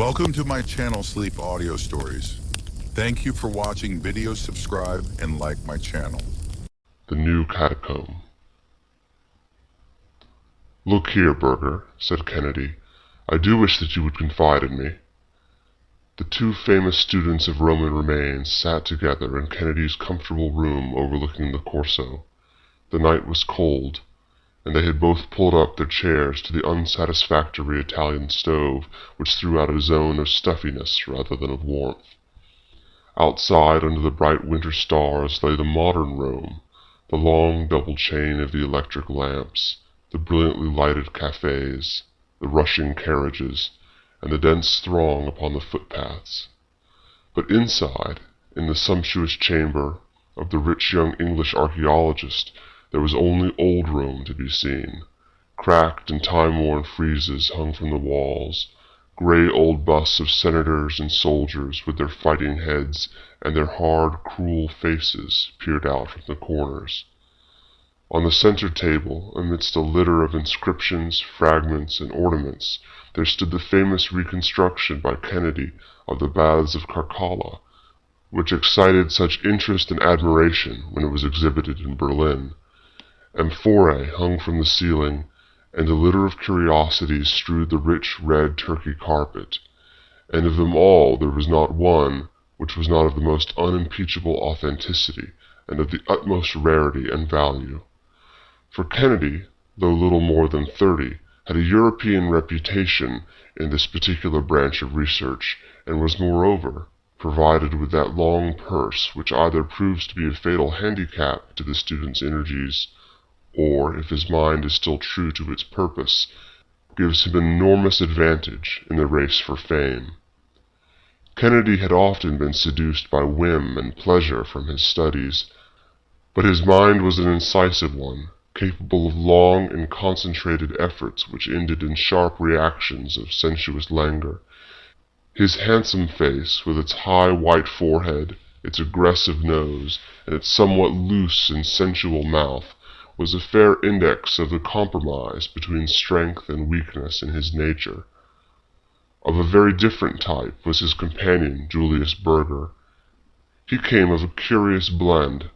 Welcome to my channel, Sleep Audio Stories. Thank you for watching. Videos, subscribe, and like my channel. The New Catacomb. "Look here, Burger," said Kennedy. "I do wish that you would confide in me." The two famous students of Roman remains sat together in Kennedy's comfortable room overlooking the Corso. The night was cold, and they had both pulled up their chairs to the unsatisfactory Italian stove, which threw out a zone of stuffiness rather than of warmth. Outside, under the bright winter stars, lay the modern Rome, the long double chain of the electric lamps, the brilliantly lighted cafes, the rushing carriages, and the dense throng upon the footpaths. But inside, in the sumptuous chamber of the rich young English archaeologist, there was only old Rome to be seen. Cracked and time-worn friezes hung from the walls. Gray old busts of senators and soldiers with their fighting heads and their hard, cruel faces peered out from the corners. On the center table, amidst a litter of inscriptions, fragments, and ornaments, there stood the famous reconstruction by Kennedy of the Baths of Carcalla, which excited such interest and admiration when it was exhibited in Berlin. Amphorae hung from the ceiling, and a litter of curiosities strewed the rich red Turkey carpet, and of them all there was not one which was not of the most unimpeachable authenticity and of the utmost rarity and value. For Kennedy, though little more than 30, had a European reputation in this particular branch of research, and was moreover provided with that long purse which either proves to be a fatal handicap to the student's energies, or, if his mind is still true to its purpose, gives him an enormous advantage in the race for fame. Kennedy had often been seduced by whim and pleasure from his studies, but his mind was an incisive one, capable of long and concentrated efforts which ended in sharp reactions of sensuous languor. His handsome face, with its high white forehead, its aggressive nose, and its somewhat loose and sensual mouth, was a fair index of the compromise between strength and weakness in his nature. Of a very different type was his companion, Julius Burger. He came of a curious blend,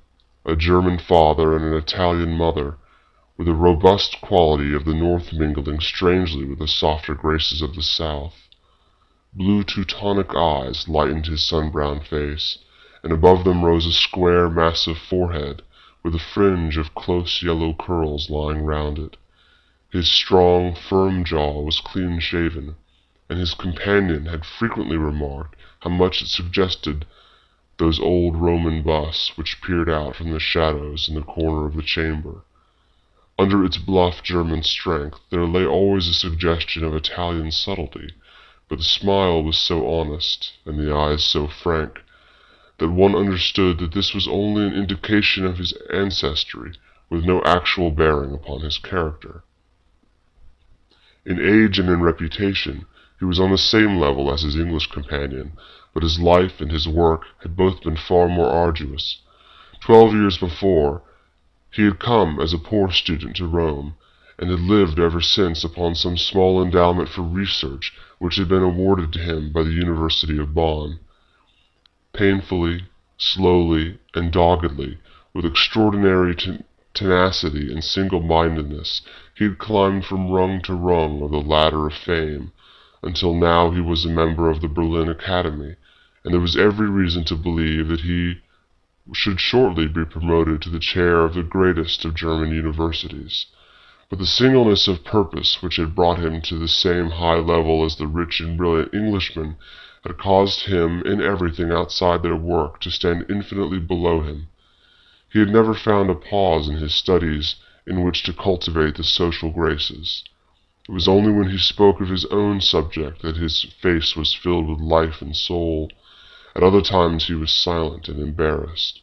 a German father and an Italian mother, with a robust quality of the North mingling strangely with the softer graces of the South. Blue Teutonic eyes lightened his sun-browned face, and above them rose a square, massive forehead, with a fringe of close yellow curls lying round it. His strong, firm jaw was clean-shaven, and his companion had frequently remarked how much it suggested those old Roman busts which peered out from the shadows in the corner of the chamber. Under its bluff German strength there lay always a suggestion of Italian subtlety, but the smile was so honest, and the eyes so frank, that one understood that this was only an indication of his ancestry, with no actual bearing upon his character. In age and in reputation, he was on the same level as his English companion, but his life and his work had both been far more arduous. 12 years before, he had come as a poor student to Rome, and had lived ever since upon some small endowment for research which had been awarded to him by the University of Bonn. Painfully, slowly, and doggedly, with extraordinary tenacity and single-mindedness, he had climbed from rung to rung of the ladder of fame, until now he was a member of the Berlin Academy, and there was every reason to believe that he should shortly be promoted to the chair of the greatest of German universities. But the singleness of purpose which had brought him to the same high level as the rich and brilliant Englishman had caused him in everything outside their work to stand infinitely below him. He had never found a pause in his studies in which to cultivate the social graces. It was only when he spoke of his own subject that his face was filled with life and soul. At other times he was silent and embarrassed,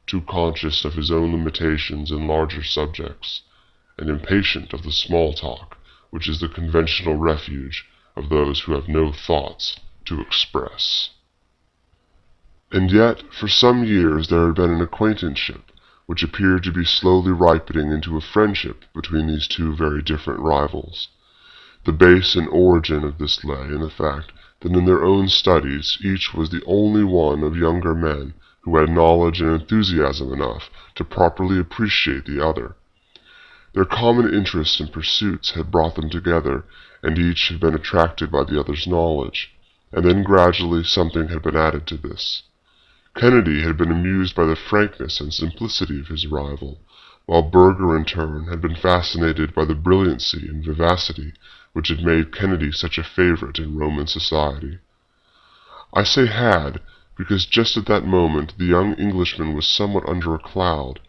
too conscious of his own limitations in larger subjects, and impatient of the small talk which is the conventional refuge of those who have no thoughts to express. And yet, for some years there had been an acquaintanceship, which appeared to be slowly ripening into a friendship between these two very different rivals. The base and origin of this lay in the fact that in their own studies each was the only one of younger men who had knowledge and enthusiasm enough to properly appreciate the other. Their common interests and pursuits had brought them together, and each had been attracted by the other's knowledge, and then gradually something had been added to this. Kennedy had been amused by the frankness and simplicity of his rival, while Berger in turn had been fascinated by the brilliancy and vivacity which had made Kennedy such a favorite in Roman society. I say had, because just at that moment the young Englishman was somewhat under a cloud.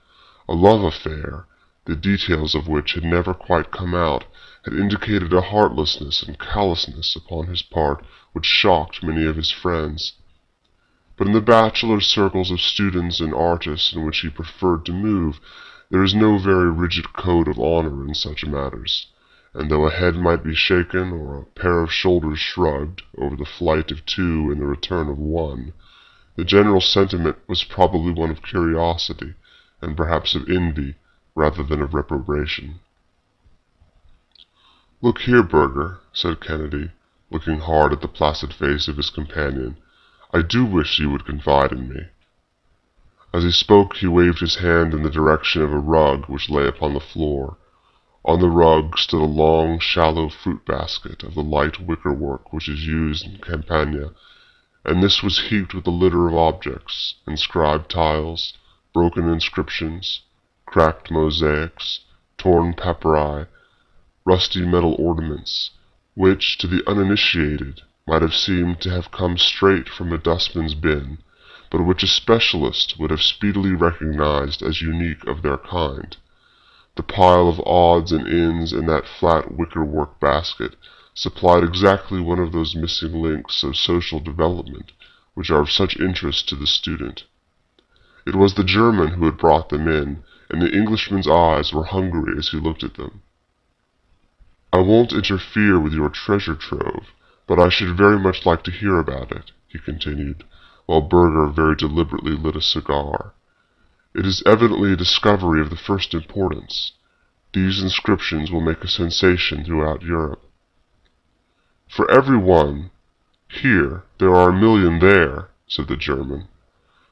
A love affair, the details of which had never quite come out, had indicated a heartlessness and callousness upon his part which shocked many of his friends. But in the bachelor circles of students and artists in which he preferred to move, there is no very rigid code of honor in such matters, and though a head might be shaken or a pair of shoulders shrugged over the flight of two and the return of one, the general sentiment was probably one of curiosity, and perhaps of envy, rather than of reprobation. "Look here, Berger," said Kennedy, looking hard at the placid face of his companion, "I do wish you would confide in me." As he spoke he waved his hand in the direction of a rug which lay upon the floor. On the rug stood a long, shallow fruit basket of the light wicker-work which is used in Campania, and this was heaped with a litter of objects, inscribed tiles, broken inscriptions, cracked mosaics, torn papyri, rusty metal ornaments, which, to the uninitiated, might have seemed to have come straight from a dustman's bin, but which a specialist would have speedily recognized as unique of their kind. The pile of odds and ends in that flat wicker-work basket supplied exactly one of those missing links of social development which are of such interest to the student. It was the German who had brought them in, and the Englishman's eyes were hungry as he looked at them. "I won't interfere with your treasure trove, but I should very much like to hear about it," he continued, while Berger very deliberately lit a cigar. "It is evidently a discovery of the first importance. These inscriptions will make a sensation throughout Europe." "For every one here, there are a million there," said the German.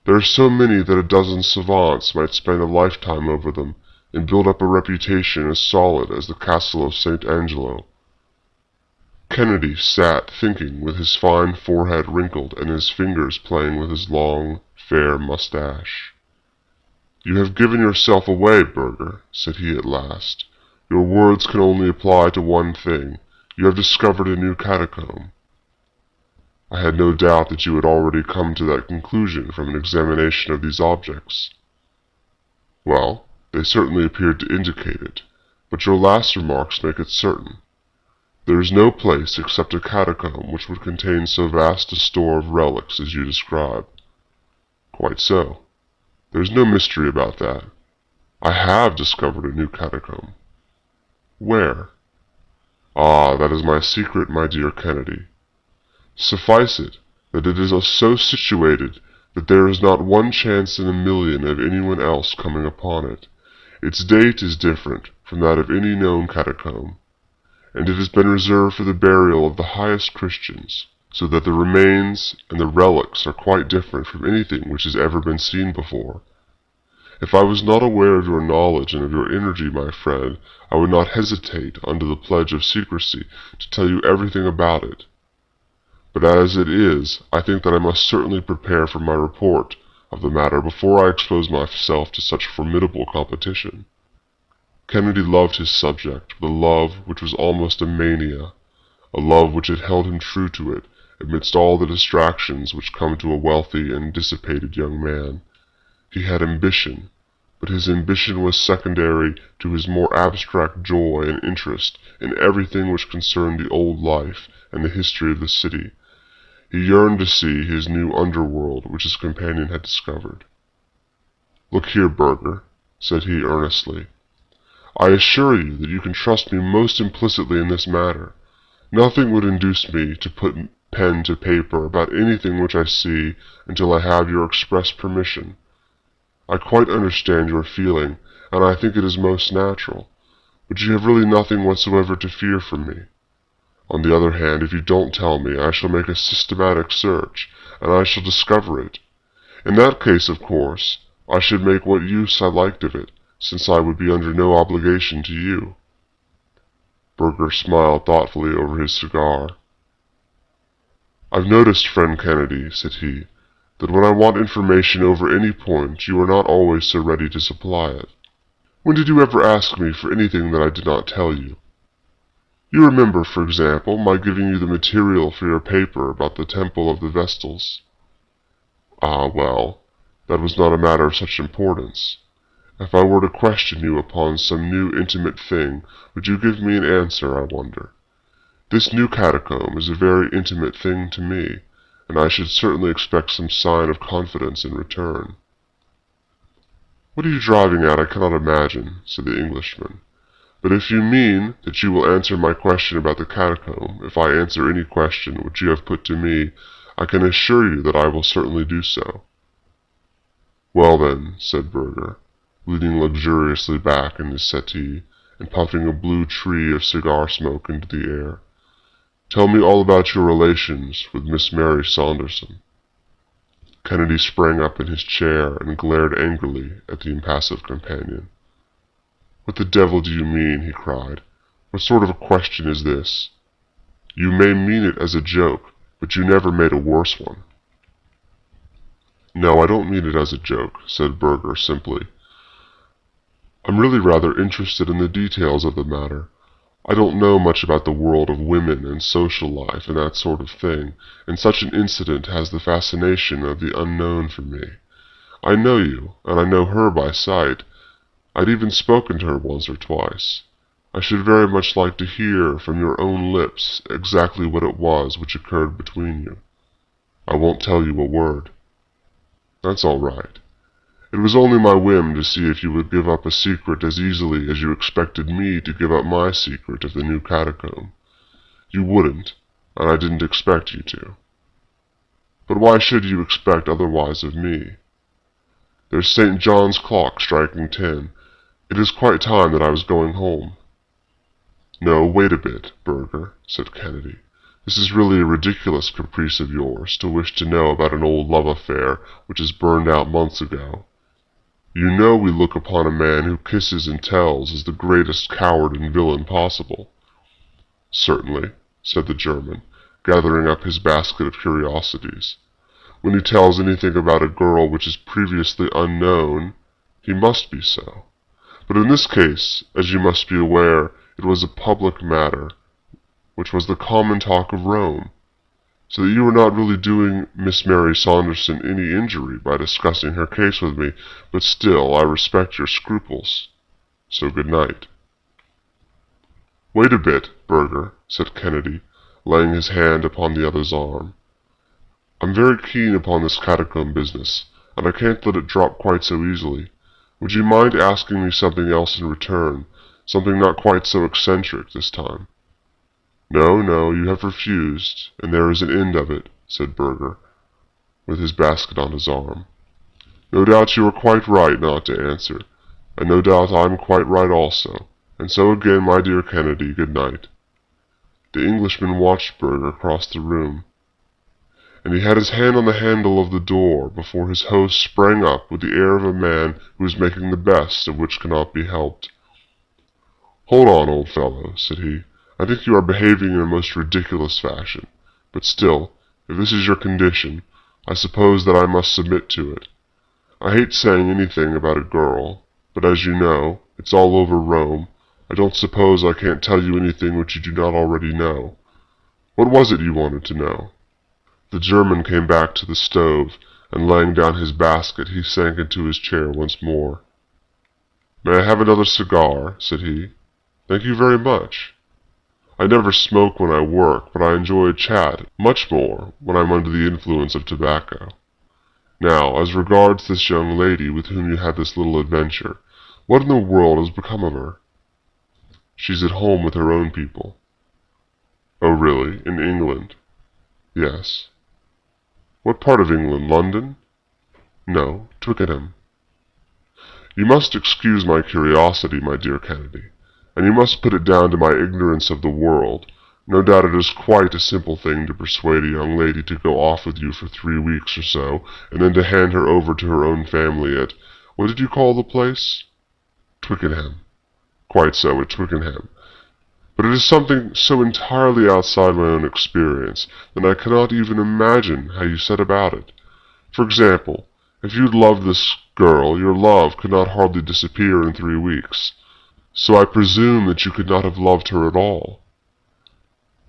"There are so many that a dozen savants might spend a lifetime over them, and build up a reputation as solid as the castle of St. Angelo." Kennedy sat thinking, with his fine forehead wrinkled and his fingers playing with his long, fair mustache. "You have given yourself away, Berger," said he at last. "Your words can only apply to one thing. You have discovered a new catacomb." "I had no doubt that you had already come to that conclusion from an examination of these objects." "Well, they certainly appeared to indicate it, but your last remarks make it certain. There is no place except a catacomb which would contain so vast a store of relics as you describe." "Quite so. There is no mystery about that. I have discovered a new catacomb." "Where?" "Ah, that is my secret, my dear Kennedy. Suffice it that it is so situated that there is not one chance in a million of anyone else coming upon it. Its date is different from that of any known catacomb, and it has been reserved for the burial of the highest Christians, so that the remains and the relics are quite different from anything which has ever been seen before. If I was not aware of your knowledge and of your energy, my friend, I would not hesitate, under the pledge of secrecy, to tell you everything about it. But as it is, I think that I must certainly prepare for my report of the matter before I expose myself to such formidable competition." Kennedy loved his subject with a love which was almost a mania, a love which had held him true to it amidst all the distractions which come to a wealthy and dissipated young man. He had ambition, but his ambition was secondary to his more abstract joy and interest in everything which concerned the old life and the history of the city. He yearned to see his new underworld which his companion had discovered. "Look here, Berger," said he earnestly. "I assure you that you can trust me most implicitly in this matter. Nothing would induce me to put pen to paper about anything which I see until I have your express permission. I quite understand your feeling, and I think it is most natural, but you have really nothing whatsoever to fear from me. On the other hand, if you don't tell me, I shall make a systematic search, and I shall discover it. In that case, of course, I should make what use I liked of it, since I would be under no obligation to you." Burger smiled thoughtfully over his cigar. "I've noticed, friend Kennedy," said he, "that when I want information over any point, you are not always so ready to supply it. When did you ever ask me for anything that I did not tell you? You remember, for example, my giving you the material for your paper about the Temple of the Vestals. Ah, well, that was not a matter of such importance. If I were to question you upon some new intimate thing, would you give me an answer, I wonder? This new catacomb is a very intimate thing to me, and I should certainly expect some sign of confidence in return." "What are you driving at, I cannot imagine," said the Englishman. "But if you mean that you will answer my question about the catacomb, if I answer any question which you have put to me, I can assure you that I will certainly do so." "Well then," said Burger, leaning luxuriously back in his settee, and puffing a blue tree of cigar smoke into the air, "tell me all about your relations with Miss Mary Saunderson." Kennedy sprang up in his chair and glared angrily at the impassive companion. "What the devil do you mean?" he cried. "What sort of a question is this? You may mean it as a joke, but you never made a worse one." "No, I don't mean it as a joke," said Burger simply. "I'm really rather interested in the details of the matter. I don't know much about the world of women and social life and that sort of thing, and such an incident has the fascination of the unknown for me. I know you, and I know her by sight. I'd even spoken to her once or twice. I should very much like to hear from your own lips exactly what it was which occurred between you. I won't tell you a word." "That's all right. It was only my whim to see if you would give up a secret as easily as you expected me to give up my secret of the new catacomb. You wouldn't, and I didn't expect you to. But why should you expect otherwise of me? There's St. John's clock striking 10. It is quite time that I was going home." "No, wait a bit, Burger," said Kennedy. "This is really a ridiculous caprice of yours, to wish to know about an old love affair which has burned out months ago. You know we look upon a man who kisses and tells as the greatest coward and villain possible." "Certainly," said the German, gathering up his basket of curiosities. "When he tells anything about a girl which is previously unknown, he must be so. But in this case, as you must be aware, it was a public matter, which was the common talk of Rome, so that you were not really doing Miss Mary Saunderson any injury by discussing her case with me, but still I respect your scruples. So good night." "Wait a bit, Burger," said Kennedy, laying his hand upon the other's arm. "I'm very keen upon this catacomb business, and I can't let it drop quite so easily. Would you mind asking me something else in return, something not quite so eccentric this time?" "No, no, you have refused, and there is an end of it," said Burger, with his basket on his arm. "No doubt you are quite right not to answer, and no doubt I am quite right also, and so again, my dear Kennedy, good night." The Englishman watched Burger cross the room, and he had his hand on the handle of the door before his host sprang up with the air of a man who is making the best of which cannot be helped. "Hold on, old fellow," said he. "I think you are behaving in a most ridiculous fashion, but still, if this is your condition, I suppose that I must submit to it. I hate saying anything about a girl, but as you know, it's all over Rome. I don't suppose I can't tell you anything which you do not already know. What was it you wanted to know?" The German came back to the stove, and laying down his basket, he sank into his chair once more. "May I have another cigar?" said he. "Thank you very much. I never smoke when I work, but I enjoy a chat much more when I'm under the influence of tobacco. Now, as regards this young lady with whom you had this little adventure, what in the world has become of her?" "She's at home with her own people." "Oh, really? In England?" "Yes." "What part of England? London?" "No, Twickenham." "You must excuse my curiosity, my dear Kennedy, and you must put it down to my ignorance of the world, No doubt it is quite a simple thing to persuade a young lady to go off with you for 3 weeks or so, and then to hand her over to her own family at— what did you call the place? Twickenham. Quite so, at Twickenham. But it is something so entirely outside my own experience that I cannot even imagine how you set about it. For example, if you loved this girl, your love could not hardly disappear in 3 weeks. So I presume that you could not have loved her at all.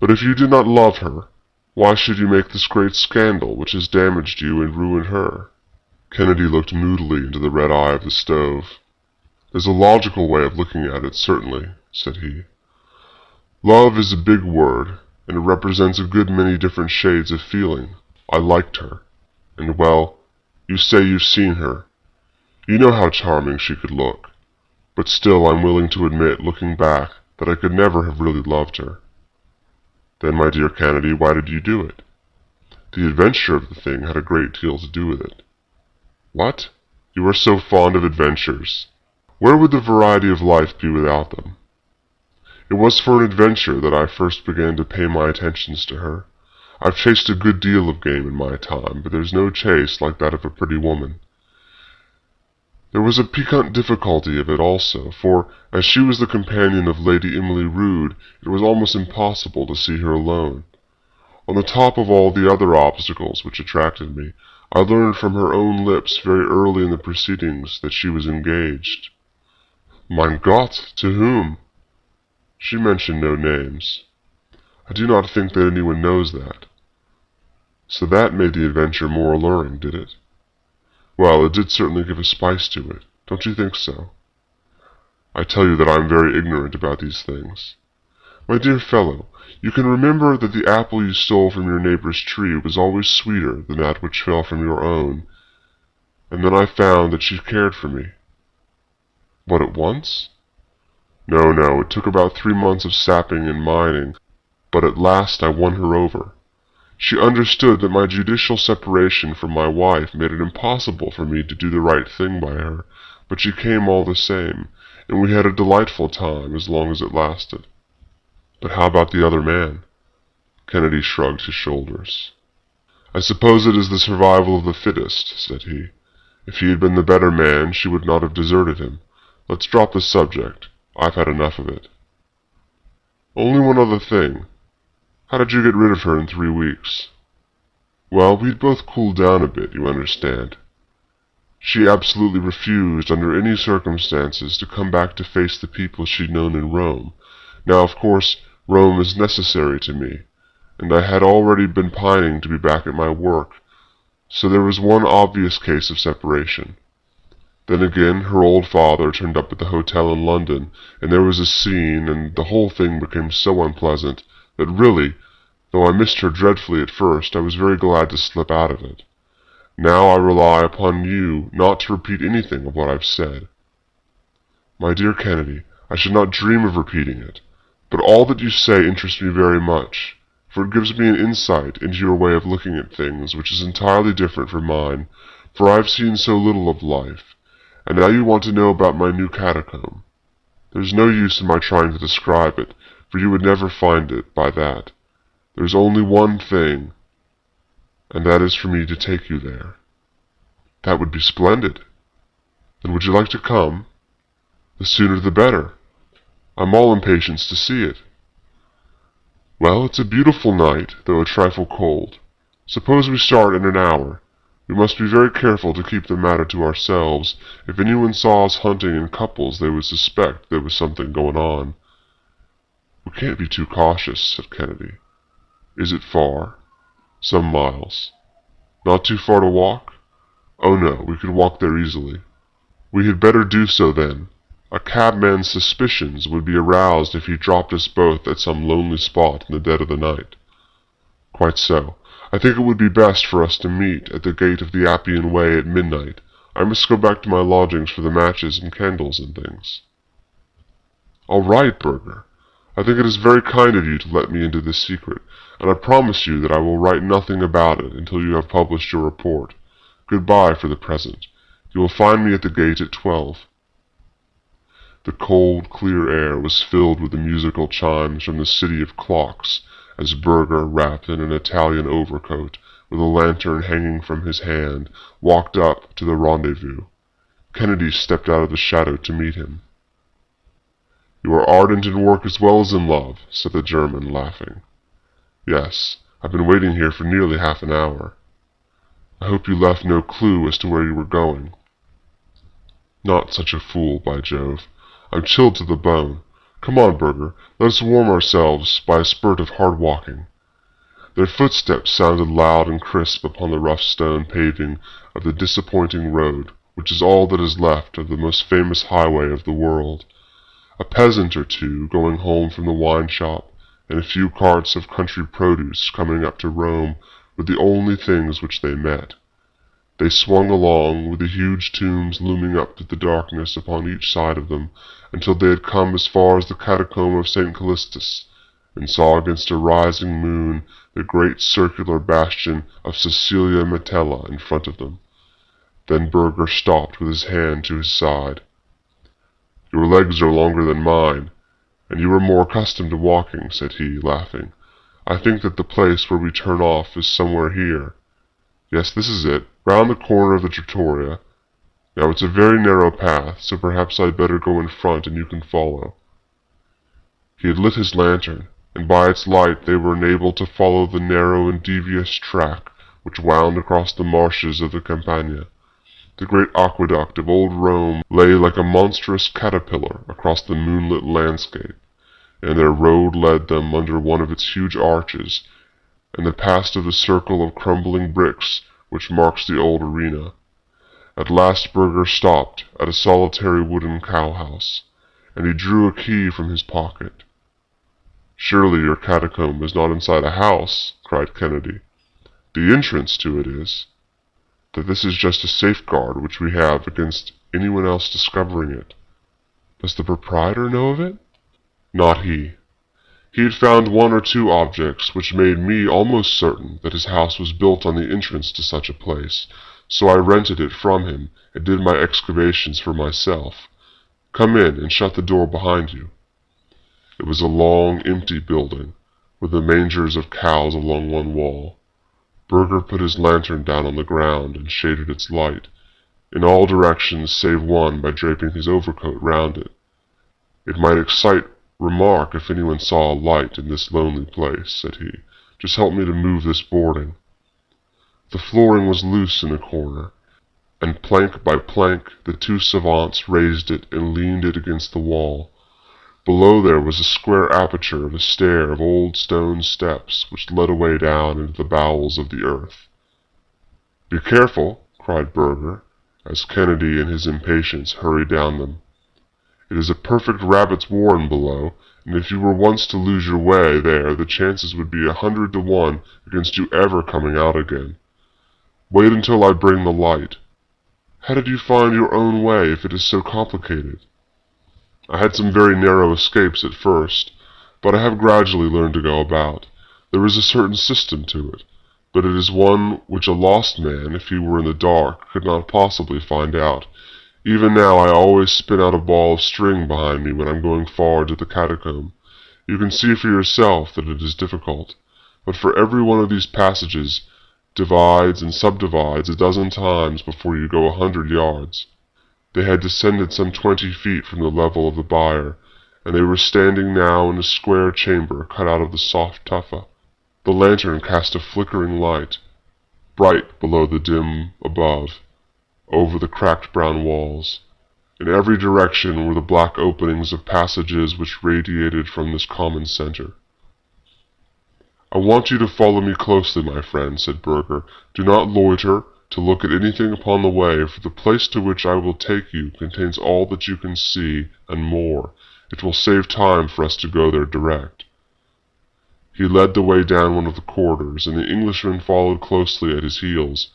But if you did not love her, why should you make this great scandal which has damaged you and ruined her? Kennedy looked moodily into the red eye of the stove. There's a logical way of looking at it, certainly, said he. Love is a big word, and it represents a good many different shades of feeling. I liked her. And, well, you say you've seen her. You know how charming she could look. But still I'm willing to admit, looking back, that I could never have really loved her. Then, my dear Kennedy, why did you do it? The adventure of the thing had a great deal to do with it. What? You are so fond of adventures. Where would the variety of life be without them? It was for an adventure that I first began to pay my attentions to her. I've chased a good deal of game in my time, but there's no chase like that of a pretty woman. There was a piquant difficulty of it also, for, as she was the companion of Lady Emily Rood, it was almost impossible to see her alone. On the top of all the other obstacles which attracted me, I learned from her own lips very early in the proceedings that she was engaged. Mein Gott, to whom? She mentioned no names. I do not think that anyone knows that. So that made the adventure more alluring, did it? Well, it did certainly give a spice to it. Don't you think so? I tell you that I am very ignorant about these things. My dear fellow, you can remember that the apple you stole from your neighbor's tree was always sweeter than that which fell from your own. And then I found that she cared for me. What, at once? No, no, it took about 3 months of sapping and mining, but at last I won her over. She understood that my judicial separation from my wife made it impossible for me to do the right thing by her, but she came all the same, and we had a delightful time as long as it lasted. But how about the other man? Kennedy shrugged his shoulders. I suppose it is the survival of the fittest, said he. If he had been the better man, she would not have deserted him. Let's drop the subject. I've had enough of it. Only one other thing. How did you get rid of her in 3 weeks? Well, we'd both cooled down a bit, you understand. She absolutely refused, under any circumstances, to come back to face the people she'd known in Rome. Now, of course, Rome is necessary to me, and I had already been pining to be back at my work, so there was one obvious case of separation. Then again, her old father turned up at the hotel in London, and there was a scene, and the whole thing became so unpleasant that really, though I missed her dreadfully at first, I was very glad to slip out of it. Now I rely upon you not to repeat anything of what I've said. My dear Kennedy, I should not dream of repeating it, but all that you say interests me very much, for it gives me an insight into your way of looking at things which is entirely different from mine, for I have seen so little of life, and now you want to know about my new catacomb. There's no use in my trying to describe it, for you would never find it by that. There's only one thing, and that is for me to take you there. That would be splendid. Then would you like to come? The sooner the better. I'm all impatience to see it. Well, it's a beautiful night, though a trifle cold. Suppose we start in an hour. We must be very careful to keep the matter to ourselves. If anyone saw us hunting in couples, they would suspect there was something going on. We can't be too cautious, said Kennedy. Is it far? Some miles. Not too far to walk? Oh no, we could walk there easily. We had better do so then. A cabman's suspicions would be aroused if he dropped us both at some lonely spot in the dead of the night. Quite so. I think it would be best for us to meet at the gate of the Appian Way at midnight. I must go back to my lodgings for the matches and candles and things. All right, Burger. I think it is very kind of you to let me into this secret, and I promise you that I will write nothing about it until you have published your report. Goodbye for the present. You will find me at the gate at 12. The cold, clear air was filled with the musical chimes from the city of clocks as Burger, wrapped in an Italian overcoat, with a lantern hanging from his hand, walked up to the rendezvous. Kennedy stepped out of the shadow to meet him. "You are ardent in work as well as in love," said the German, laughing. "Yes, I've been waiting here for nearly half an hour." "I hope you left no clue as to where you were going." "Not such a fool, by Jove. I'm chilled to the bone. Come on, Burger, let us warm ourselves by a spurt of hard walking." Their footsteps sounded loud and crisp upon the rough stone paving of the disappointing road, which is all that is left of the most famous highway of the world. A peasant or two going home from the wine shop, and a few carts of country produce coming up to Rome were the only things which they met. They swung along, with the huge tombs looming up through the darkness upon each side of them, until they had come as far as the Catacomb of St. Callistus, and saw against a rising moon the great circular bastion of Cecilia Metella in front of them. Then Burger stopped with his hand to his side. "Your legs are longer than mine, and you are more accustomed to walking," said he, laughing. "I think that the place where we turn off is somewhere here. Yes, this is it, round the corner of the trattoria. Now it's a very narrow path, so perhaps I'd better go in front and you can follow." He had lit his lantern, and by its light they were enabled to follow the narrow and devious track which wound across the marshes of the Campagna. The great aqueduct of old Rome lay like a monstrous caterpillar across the moonlit landscape, and their road led them under one of its huge arches, and they passed of the circle of crumbling bricks which marks the old arena. At last Burger stopped at a solitary wooden cowhouse, and he drew a key from his pocket. "Surely your catacomb is not inside a house," cried Kennedy. "The entrance to it is." "That this is just a safeguard which we have against anyone else discovering it." "Does the proprietor know of it?" "Not he. He had found one or two objects which made me almost certain that his house was built on the entrance to such a place, so I rented it from him and did my excavations for myself. Come in and shut the door behind you." It was a long, empty building, with the mangers of cows along one wall. Burger put his lantern down on the ground and shaded its light, in all directions save one, by draping his overcoat round it. "It might excite remark if anyone saw a light in this lonely place," said he. "Just help me to move this boarding." The flooring was loose in a corner, and plank by plank the two savants raised it and leaned it against the wall. Below there was a square aperture of a stair of old stone steps which led away down into the bowels of the earth. "Be careful!" cried Burger, as Kennedy in his impatience hurried down them. "It is a perfect rabbit's warren below, and if you were once to lose your way there the chances would be 100 to 1 against you ever coming out again. Wait until I bring the light. How did you find your own way if it is so complicated?" "I had some very narrow escapes at first, but I have gradually learned to go about. There is a certain system to it, but it is one which a lost man, if he were in the dark, could not possibly find out. Even now I always spin out a ball of string behind me when I'm going forward to the catacomb. You can see for yourself that it is difficult, but for every one of these passages divides and subdivides a dozen times before you go 100 yards. They had descended some 20 feet from the level of the byre, and they were standing now in a square chamber cut out of the soft tufa. The lantern cast a flickering light, bright below the dim above, over the cracked brown walls. In every direction were the black openings of passages which radiated from this common center. "I want you to follow me closely, my friend," said Burger. "Do not loiter to look at anything upon the way, for the place to which I will take you contains all that you can see, and more. It will save time for us to go there direct." He led the way down one of the corridors, and the Englishman followed closely at his heels.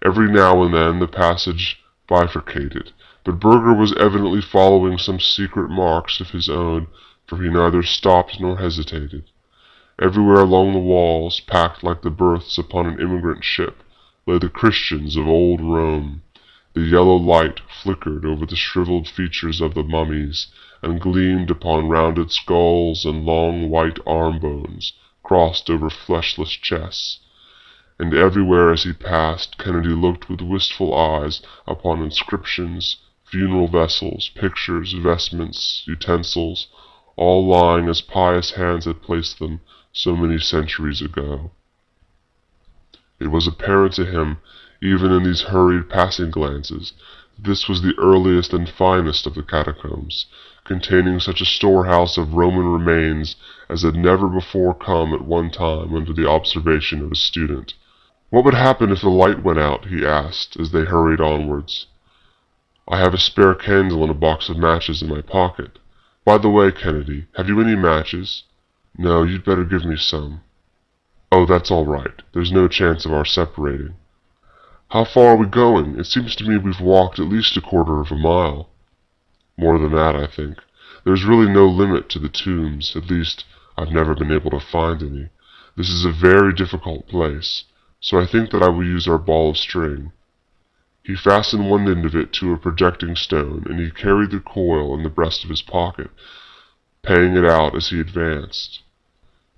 Every now and then the passage bifurcated, but Burger was evidently following some secret marks of his own, for he neither stopped nor hesitated. Everywhere along the walls, packed like the berths upon an immigrant ship, lay the Christians of old Rome. The yellow light flickered over the shriveled features of the mummies, and gleamed upon rounded skulls and long white arm bones crossed over fleshless chests. And everywhere as he passed, Kennedy looked with wistful eyes upon inscriptions, funeral vessels, pictures, vestments, utensils, all lying as pious hands had placed them so many centuries ago. It was apparent to him, even in these hurried passing glances, that this was the earliest and finest of the catacombs, containing such a storehouse of Roman remains as had never before come at one time under the observation of a student. "What would happen if the light went out?" he asked, as they hurried onwards. "I have a spare candle and a box of matches in my pocket. By the way, Kennedy, have you any matches?" "No, you'd better give me some." "Oh, that's all right. There's no chance of our separating." "How far are we going? It seems to me we've walked at least a quarter of a mile." "More than that, I think. There's really no limit to the tombs. At least, I've never been able to find any. This is a very difficult place, so I think that I will use our ball of string." He fastened one end of it to a projecting stone, and he carried the coil in the breast of his pocket, paying it out as he advanced.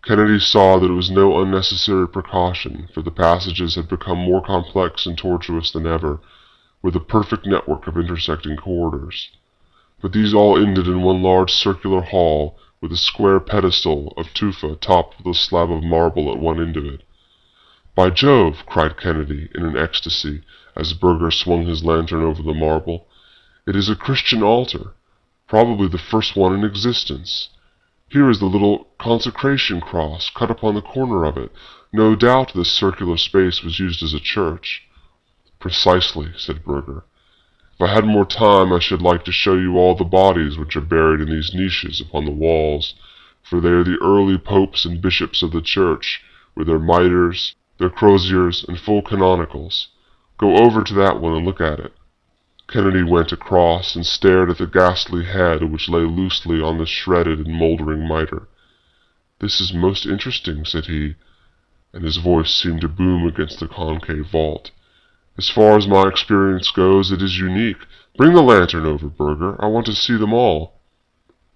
Kennedy saw that it was no unnecessary precaution, for the passages had become more complex and tortuous than ever, with a perfect network of intersecting corridors. But these all ended in one large circular hall, with a square pedestal of tufa topped with a slab of marble at one end of it. "By Jove!" cried Kennedy, in an ecstasy, as Burger swung his lantern over the marble. "It is a Christian altar, probably the first one in existence. Here is the little consecration cross cut upon the corner of it. No doubt this circular space was used as a church." "Precisely," said Burger. "If I had more time, I should like to show you all the bodies which are buried in these niches upon the walls, for they are the early popes and bishops of the church, with their mitres, their croziers, and full canonicals. Go over to that one and look at it." Kennedy went across and stared at the ghastly head which lay loosely on the shredded and mouldering mitre. "This is most interesting," said he, and his voice seemed to boom against the concave vault. "As far as my experience goes, it is unique. Bring the lantern over, Burger. I want to see them all."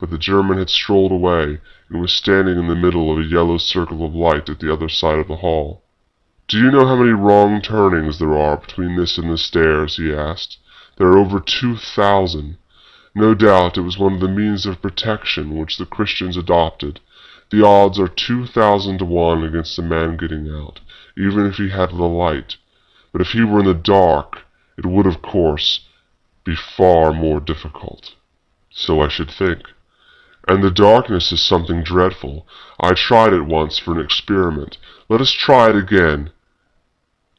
But the German had strolled away, and was standing in the middle of a yellow circle of light at the other side of the hall. "Do you know how many wrong turnings there are between this and the stairs?" he asked. "There are over 2,000. No doubt it was one of the means of protection which the Christians adopted. The odds are 2,000 to 1 against a man getting out, even if he had the light. But if he were in the dark, it would, of course, be far more difficult." "So I should think. And the darkness is something dreadful. I tried it once for an experiment. Let us try it again."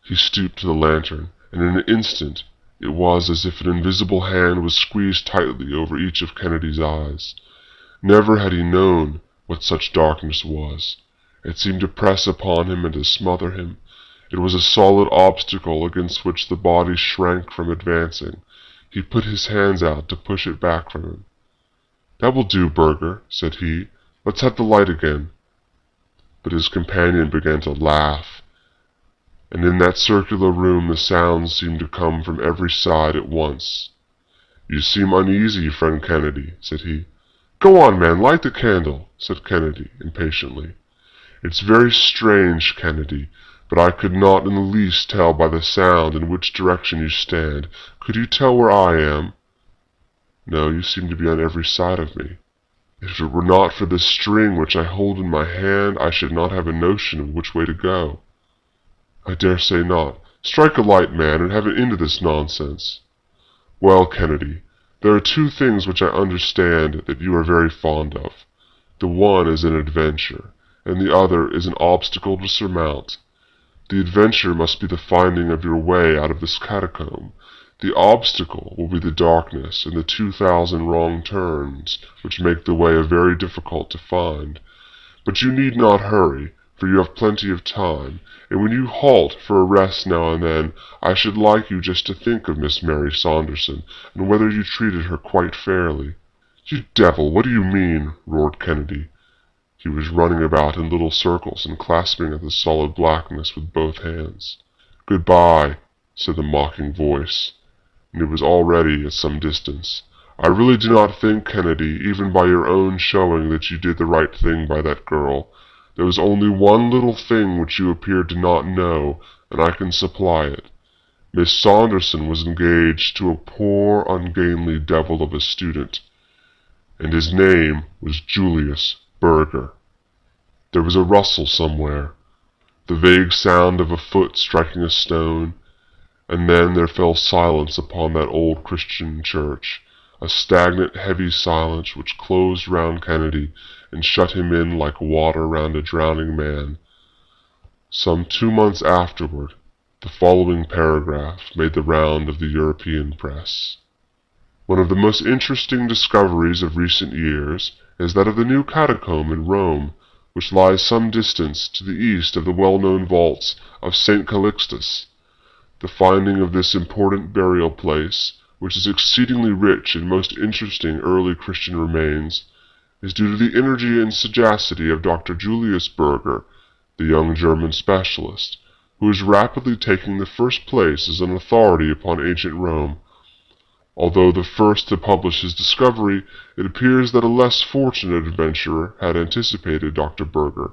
He stooped to the lantern, and in an instant it was as if an invisible hand was squeezed tightly over each of Kennedy's eyes. Never had he known what such darkness was. It seemed to press upon him and to smother him. It was a solid obstacle against which the body shrank from advancing. He put his hands out to push it back from him. "That will do, Burger," said he. "Let's have the light again." But his companion began to laugh, and in that circular room the sounds seemed to come from every side at once. "You seem uneasy, friend Kennedy," said he. "Go on, man, light the candle," said Kennedy, impatiently. "It's very strange, Kennedy, but I could not in the least tell by the sound in which direction you stand. Could you tell where I am?" "No, you seem to be on every side of me." "If it were not for this string which I hold in my hand, I should not have a notion of which way to go." "I dare say not. Strike a light, man, and have an end of this nonsense." "Well, Kennedy, there are two things which I understand that you are very fond of. The one is an adventure, and the other is an obstacle to surmount. The adventure must be the finding of your way out of this catacomb. The obstacle will be the darkness and the 2,000 wrong turns, which make the way very difficult to find. But you need not hurry, for you have plenty of time, and when you halt for a rest now and then, I should like you just to think of Miss Mary Saunderson, and whether you treated her quite fairly." "You devil, what do you mean?" roared Kennedy. He was running about in little circles and clasping at the solid blackness with both hands. "Goodbye," said the mocking voice, and it was already at some distance. I really do not think, Kennedy, even by your own showing, that you did the right thing by that girl. There was only one little thing which you appeared to not know, and I can supply it. Miss Saunderson was engaged to a poor, ungainly devil of a student, and his name was Julius Burger. There was a rustle somewhere, the vague sound of a foot striking a stone, and then there fell silence upon that old Christian church, a stagnant, heavy silence which closed round Kennedy and shut him in like water round a drowning man. Some 2 months afterward, the following paragraph made the round of the European press. One of the most interesting discoveries of recent years is that of the new Catacomb in Rome, which lies some distance to the east of the well-known vaults of St. Calixtus. The finding of this important burial place, which is exceedingly rich in most interesting early Christian remains, is due to the energy and sagacity of Dr. Julius Burger, the young German specialist, who is rapidly taking the first place as an authority upon ancient Rome. Although the first to publish his discovery, it appears that a less fortunate adventurer had anticipated Dr. Burger.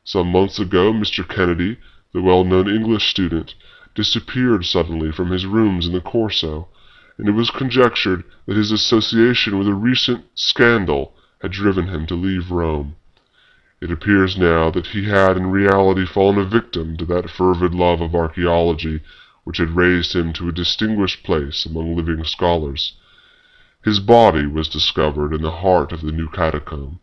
Some months ago, Mr. Kennedy, the well-known English student, disappeared suddenly from his rooms in the Corso, and it was conjectured that his association with a recent scandal had driven him to leave Rome. It appears now that he had in reality fallen a victim to that fervid love of archaeology which had raised him to a distinguished place among living scholars. His body was discovered in the heart of the new catacomb,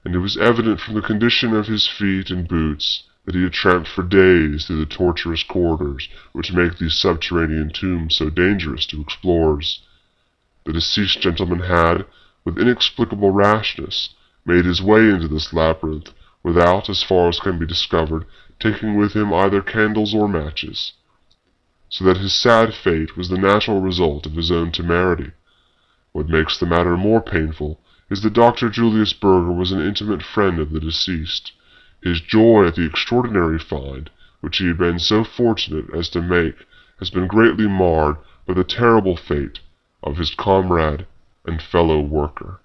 and it was evident from the condition of his feet and boots that he had tramped for days through the tortuous corridors which make these subterranean tombs so dangerous to explorers. The deceased gentleman had, with inexplicable rashness, made his way into this labyrinth without, as far as can be discovered, taking with him either candles or matches, so that his sad fate was the natural result of his own temerity. What makes the matter more painful is that Dr. Julius Burger was an intimate friend of the deceased. His joy at the extraordinary find, which he had been so fortunate as to make, has been greatly marred by the terrible fate of his comrade and fellow worker.